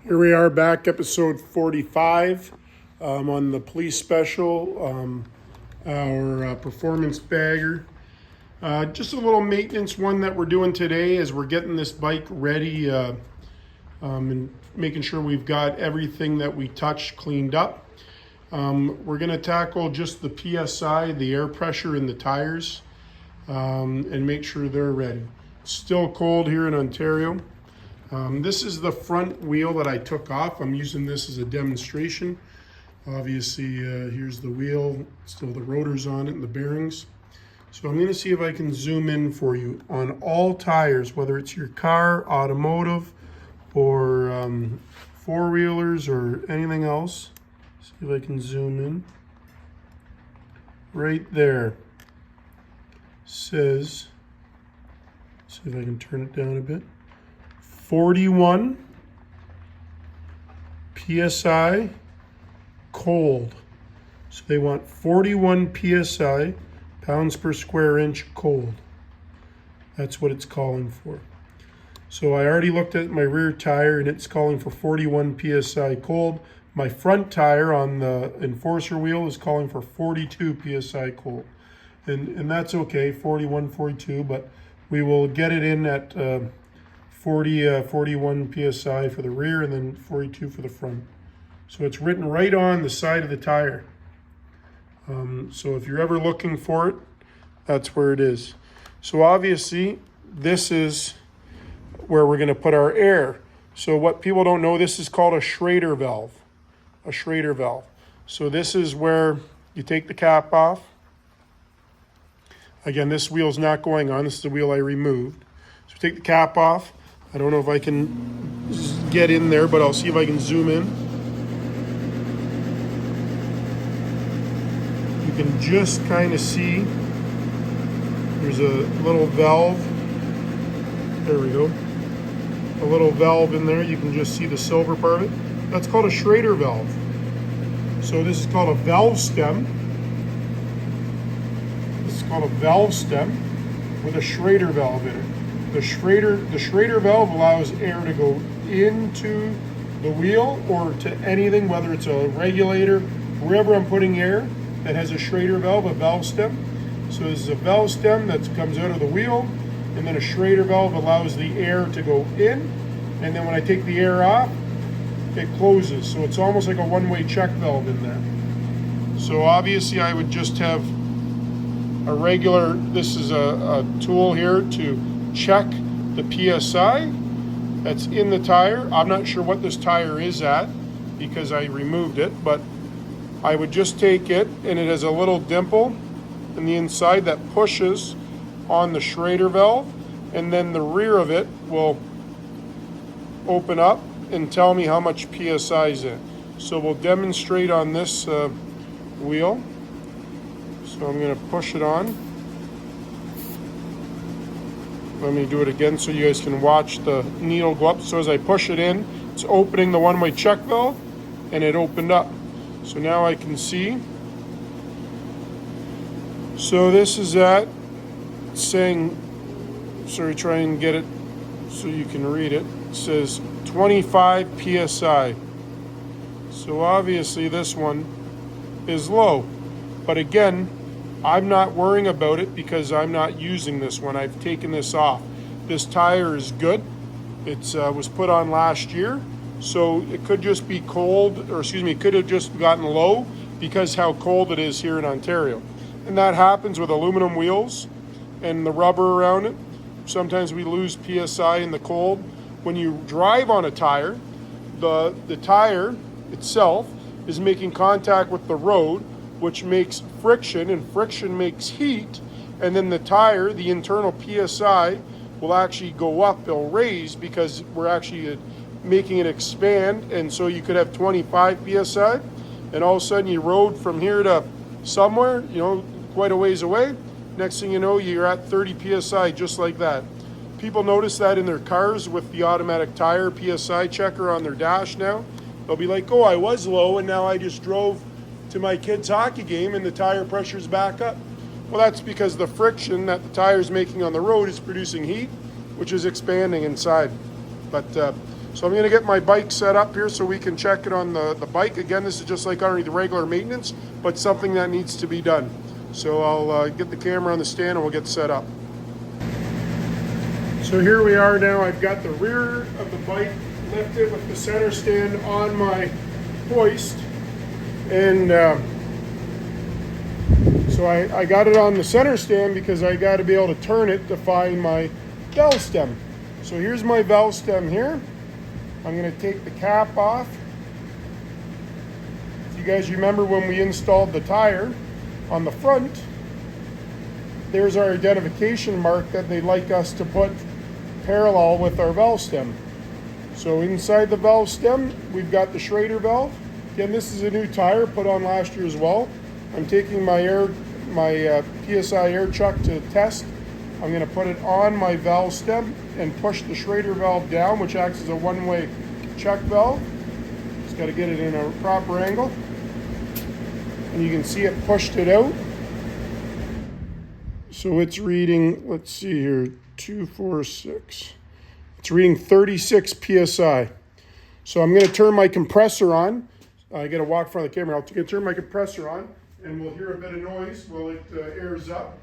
Here we are back, episode 45 on the police special, our performance bagger. Just a little maintenance one that we're doing today as we're getting this bike ready and making sure we've got everything that we touch cleaned up. We're going to tackle just the PSI, the air pressure in the tires, and make sure they're ready. It's still cold here in Ontario. This is the front wheel that I took off. I'm using this as a demonstration. Obviously, here's the wheel, still the rotors on it and the bearings. So I'm going to see if I can zoom in for you on all tires, whether it's your car, automotive, or four-wheelers or anything else. See if I can zoom in. Right there says, see if I can turn it down a bit. 41 PSI cold. So they want 41 PSI, pounds per square inch cold. That's what it's calling for. So I already looked at my rear tire and it's calling for 41 PSI cold. My front tire on the enforcer wheel is calling for 42 PSI cold. And that's okay, 41, 42, but we will get it in at 41 PSI for the rear and then 42 for the front. So it's written right on the side of the tire. So if you're ever looking for it, that's where it is. So obviously this is where we're going to put our air. So what people don't know, this is called a Schrader valve. A Schrader valve. So this is where you take the cap off. Again, this wheel's not going on. This is the wheel I removed. So take the cap off. I don't know if I can get in there, but I'll see if I can zoom in. You can just kind of see there's a little valve. There we go. A little valve in there. You can just see the silver part of it. That's called a Schrader valve. So this is called a valve stem. This is called a valve stem with a Schrader valve in it. The Schrader valve allows air to go into the wheel or to anything, whether it's a regulator, wherever I'm putting air that has a Schrader valve, a valve stem. So this is a valve stem that comes out of the wheel, and then a Schrader valve allows the air to go in, and then when I take the air off, it closes. So it's almost like a one-way check valve in there. So obviously I would just have a regular, this is a tool here to check the PSI that's in the tire. I'm not sure what this tire is at because I removed it, but I would just take it, and it has a little dimple in the inside that pushes on the Schrader valve, and then the rear of it will open up and tell me how much PSI is in. So we'll demonstrate on this wheel. So I'm going to push it on. Let me do it again so you guys can watch the needle go up. So as I push it in, it's opening the one-way check valve, and it opened up. So now I can see. So this is that saying, sorry, try and get it so you can read it. It says 25 PSI. So obviously this one is low. But again, I'm not worrying about it because I'm not using this one. I've taken this off. This tire is good. It was put on last year, so it could just be cold, or excuse me, it could have just gotten low because how cold it is here in Ontario. And that happens with aluminum wheels and the rubber around it. Sometimes we lose PSI in the cold. When you drive on a tire, the tire itself is making contact with the road, which makes friction, and friction makes heat, and then the tire, the internal PSI, will actually go up, it'll raise because we're actually making it expand, and so you could have 25 PSI, and all of a sudden you rode from here to somewhere, quite a ways away. Next thing you know, you're at 30 PSI just like that. People notice that in their cars with the automatic tire PSI checker on their dash now. They'll be like, oh, I was low, and now I just drove to my kid's hockey game and the tire pressure's back up. Well, that's because the friction that the tire is making on the road is producing heat, which is expanding inside. But So I'm going to get my bike set up here so we can check it on the bike. Again, this is just like under the regular maintenance, but something that needs to be done. So I'll get the camera on the stand and we'll get set up. So here we are now. I've got the rear of the bike lifted with the center stand on my hoist. And so I got it on the center stand because I got to be able to turn it to find my valve stem. So here's my valve stem here. I'm going to take the cap off. If you guys remember when we installed the tire on the front, there's our identification mark that they'd like us to put parallel with our valve stem. So inside the valve stem, we've got the Schrader valve. Again, this is a new tire put on last year as well. I'm taking my PSI air chuck to test. I'm going to put it on my valve stem and push the Schrader valve down, which acts as a one-way check valve. Just got to get it in a proper angle. And you can see it pushed it out. So it's reading, let's see here, 246. It's reading 36 PSI. So I'm going to turn my compressor on. I got to walk in front of the camera. I'm going to turn my compressor on and we'll hear a bit of noise while it airs up.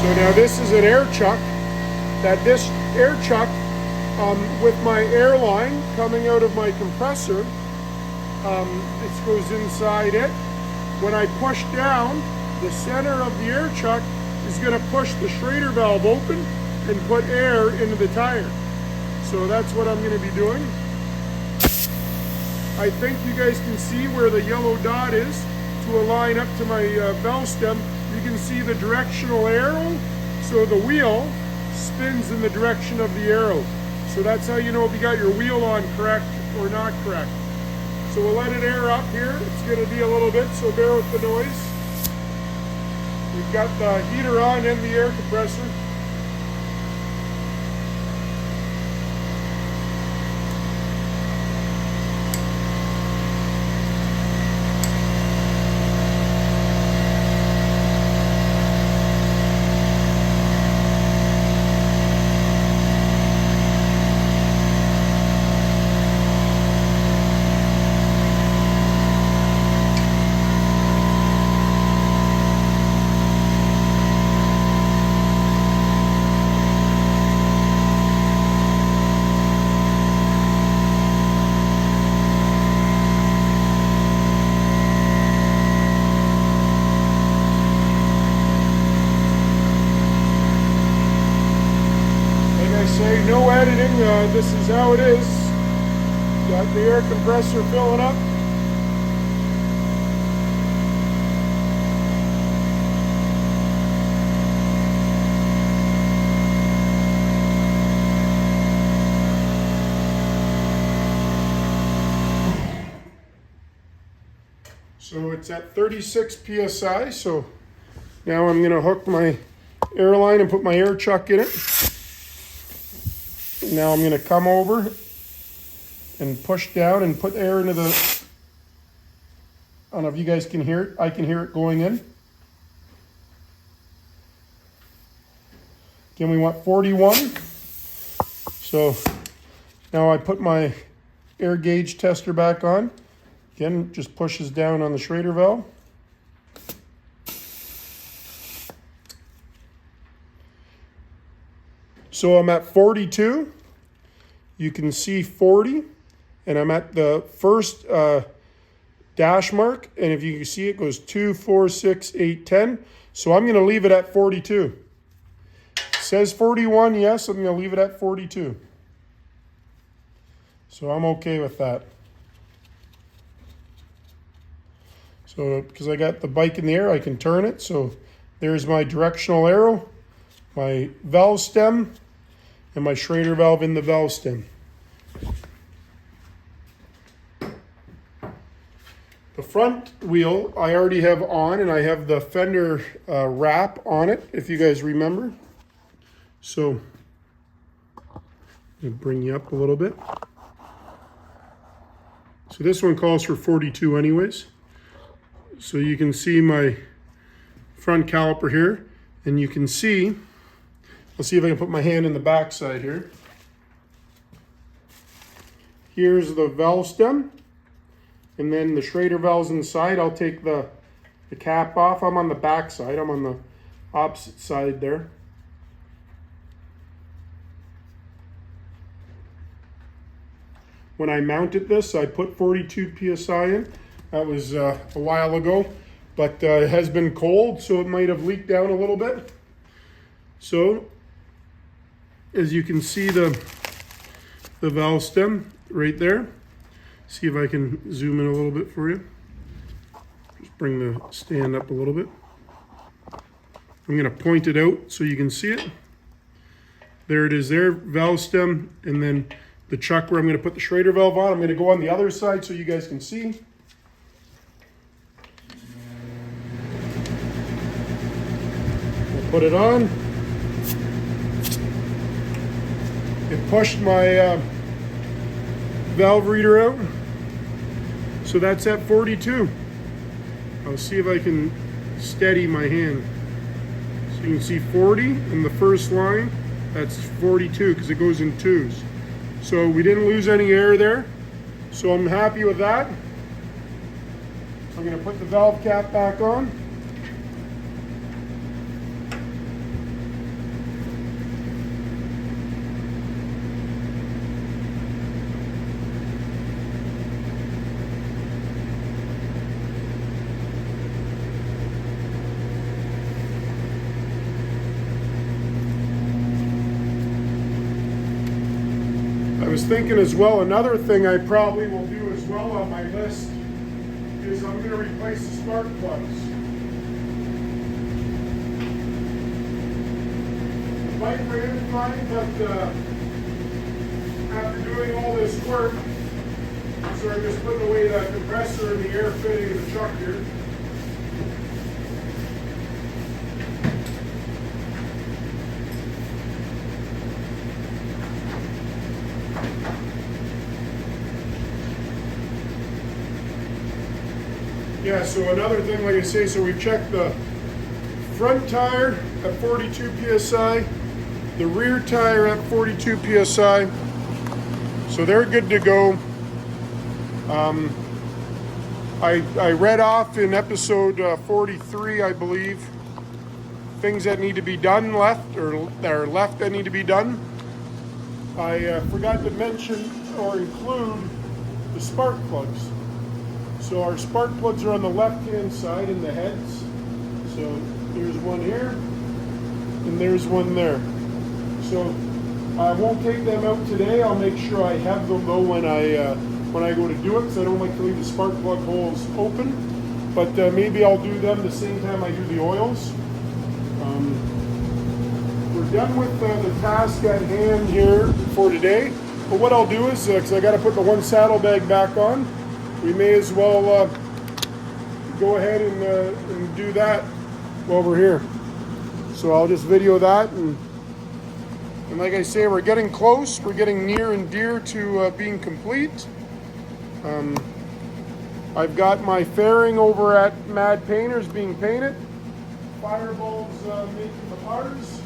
So now this is an air chuck. This air chuck with my air line coming out of my compressor, it goes inside it. When I push down, the center of the air chuck is going to push the Schrader valve open and put air into the tire. So that's what I'm going to be doing. I think you guys can see where the yellow dot is to align up to my valve stem. You can see the directional arrow, so the wheel spins in the direction of the arrow. So that's how you know if you got your wheel on correct or not correct. So we'll let it air up here. It's going to be a little bit, so bear with the noise. We've got the heater on and the air compressor. Say no editing, this is how it is. Got the air compressor filling up. So it's at 36 PSI, so now I'm gonna hook my air line and put my air chuck in it. Now I'm going to come over and push down and put air into the, I don't know if you guys can hear it. I can hear it going in. Again, we want 41. So now I put my air gauge tester back on. Again, just pushes down on the Schrader valve. So I'm at 42. You can see 40, and I'm at the first dash mark, and if you can see it goes 2, 4, 6, 8, 10. So I'm going to leave it at 42. It says 41, yes, I'm going to leave it at 42. So I'm okay with that. So because I got the bike in the air, I can turn it. So there's my directional arrow, my valve stem, and my Schrader valve in the valve stem. The front wheel I already have on, and I have the fender wrap on it, if you guys remember. So and bring you up a little bit. So this one calls for 42 anyways. So you can see my front caliper here, and you can see, let's see if I can put my hand in the back side here. Here's the valve stem, and then the Schrader valves inside. I'll take the cap off. I'm on the back side. I'm on the opposite side there. When I mounted this, I put 42 PSI in. That was a while ago, but it has been cold, so it might have leaked down a little bit. So, as you can see, the valve stem right there. See if I can zoom in a little bit for you. Just bring the stand up a little bit. I'm going to point it out so you can see it. There it is there, valve stem, and then the chuck where I'm going to put the Schrader valve on. I'm going to go on the other side so you guys can see. We'll put it on. It pushed my valve reader out. So that's at 42. I'll see if I can steady my hand. So you can see 40 in the first line. That's 42 because it goes in twos. So we didn't lose any air there. So I'm happy with that. So I'm going to put the valve cap back on. I was thinking as well, another thing I probably will do as well on my list is I'm going to replace the spark plugs. The bike ran fine, but after doing all this work, so I'm just putting away the compressor and the air fitting of the truck here. Yeah, so another thing, like I say, so we've checked the front tire at 42 PSI, the rear tire at 42 PSI, so they're good to go. I read off in episode 43, I believe, things that need to be done left, or that are left that need to be done. I forgot to mention or include the spark plugs. So our spark plugs are on the left-hand side in the heads. So there's one here, and there's one there. So I won't take them out today. I'll make sure I have them though when I go to do it, because I don't like to leave the spark plug holes open. But maybe I'll do them the same time I do the oils. We're done with the task at hand here for today. But what I'll do is, because I got to put the one saddlebag back on, we may as well go ahead and do that while we're here. So I'll just video that, and like I say, we're getting close. We're getting near and dear to being complete. I've got my fairing over at Mad Painters being painted. Firebulbs making the bars.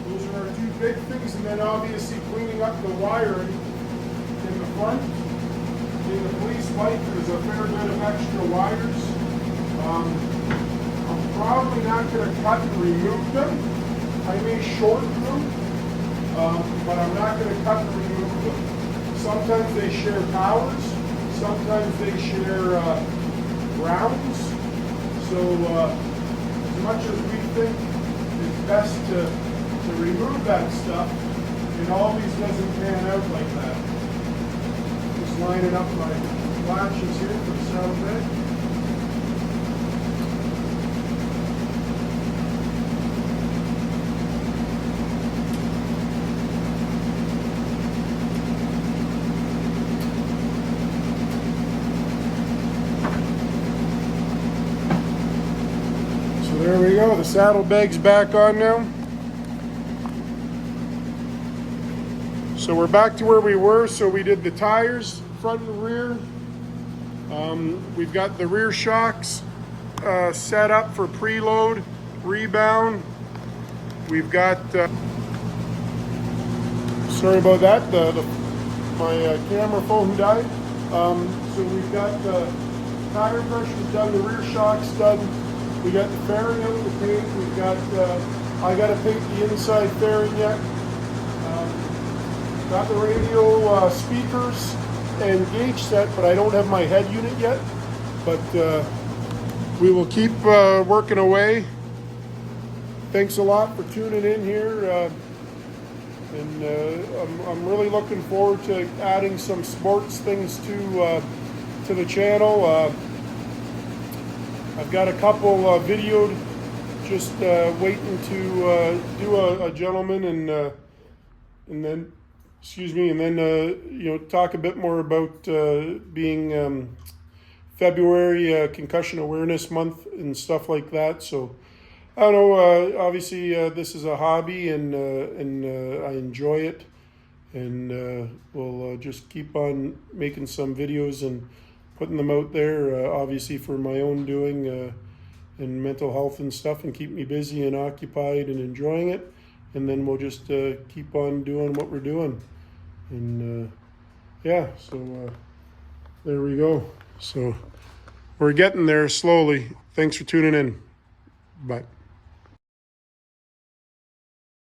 Those are our two big things, and then obviously cleaning up the wiring in the front. In the police bike, there's a fair bit of extra wires. I'm probably not going to cut and remove them. I may shorten them, but I'm not going to cut and remove them. Sometimes they share powers, sometimes they share grounds. So as much as we think it's best to remove that stuff, it always doesn't pan out like that. Lining up my latches here for the saddlebag. So there we go, the saddlebag's back on now. So we're back to where we were. So we did the tires, front and rear. We've got the rear shocks set up for preload, rebound. We've got, sorry about that, my camera phone died. So we've got the tire pressures done, the rear shocks done. We got the fairing out the paint. We've got, I got to paint the inside fairing yet. Got the radio speakers and gauge set, but I don't have my head unit yet. But we will keep working away. Thanks a lot for tuning in here. I'm really looking forward to adding some sports things to the channel. I've got a couple videoed, just waiting to do a gentleman and then, excuse me, and then you know, talk a bit more about being February Concussion Awareness Month and stuff like that. So I don't know. Obviously, this is a hobby, and I enjoy it, and we'll just keep on making some videos and putting them out there. Obviously, for my own doing and mental health and stuff, and keep me busy and occupied and enjoying it. And then we'll just keep on doing what we're doing, and yeah. So there we go. So we're getting there slowly. Thanks for tuning in. Bye.